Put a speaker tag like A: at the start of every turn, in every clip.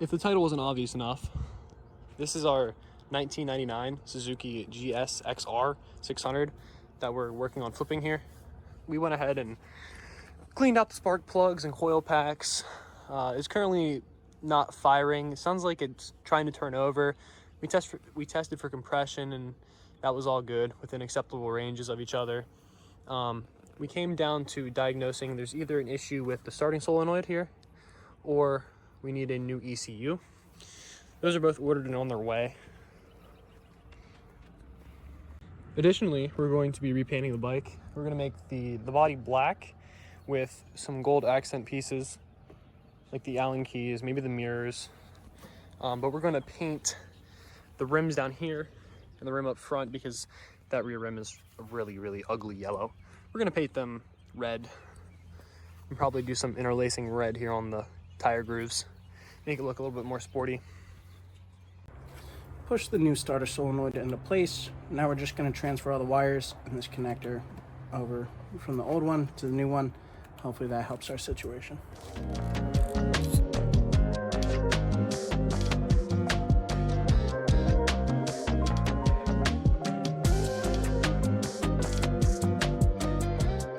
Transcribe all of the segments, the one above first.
A: If the title wasn't obvious enough, this is our 1999 Suzuki GSXR-600 that we're working on flipping here. We went ahead and cleaned out the spark plugs and coil packs. It's currently not firing. It sounds like it's trying to turn over. We tested for compression, and that was all good within acceptable ranges of each other. We came down to diagnosing there's either an issue with the starting solenoid here, or we need a new ECU. Those are both ordered and on their way. Additionally, we're going to be repainting the bike. We're going to make the body black with some gold accent pieces, like the Allen keys, maybe the mirrors. But we're going to paint the rims down here and the rim up front because that rear rim is a really, really ugly yellow. We're going to paint them red and probably do some interlacing red here on the tire grooves, make it look a little bit more sporty.
B: Push the new starter solenoid into place. Now we're just going to transfer all the wires in this connector over from the old one to the new one. Hopefully that helps our situation.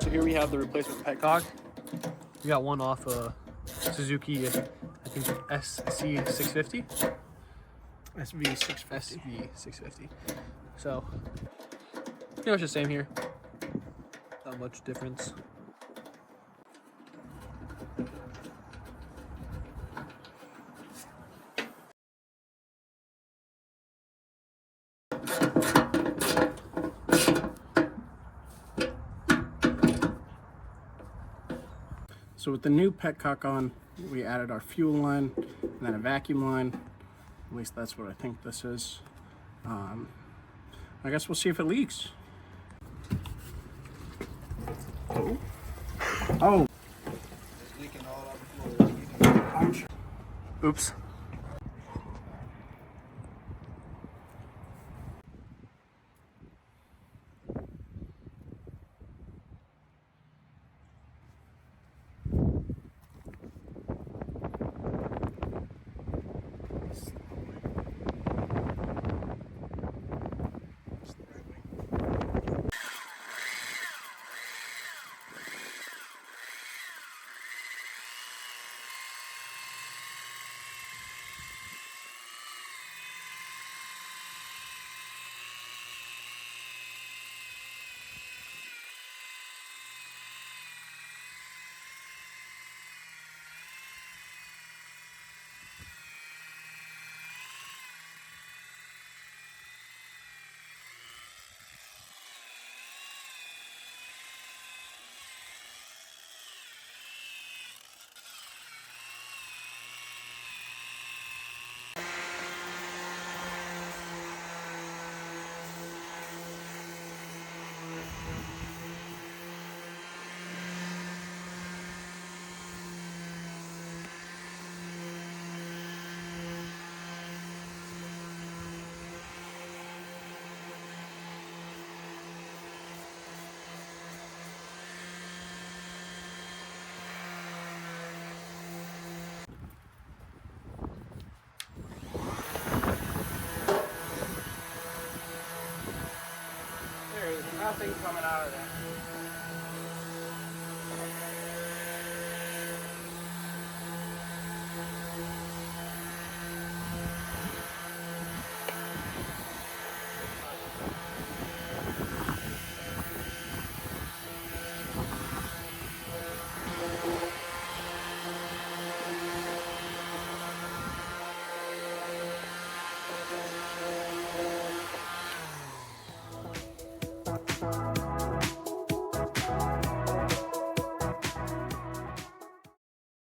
A: So here we have the replacement petcock. We got one off Suzuki, I think SC650.
B: SV650.
A: SV650. So, pretty much the same here. Not much difference.
B: So with the new petcock on, we added our fuel line and then a vacuum line. At least that's what I think this is. I guess we'll see if it leaks. Oh.
C: It's leaking all over the floor.
B: I'm sure.
A: Oops.
B: There is nothing coming out of that.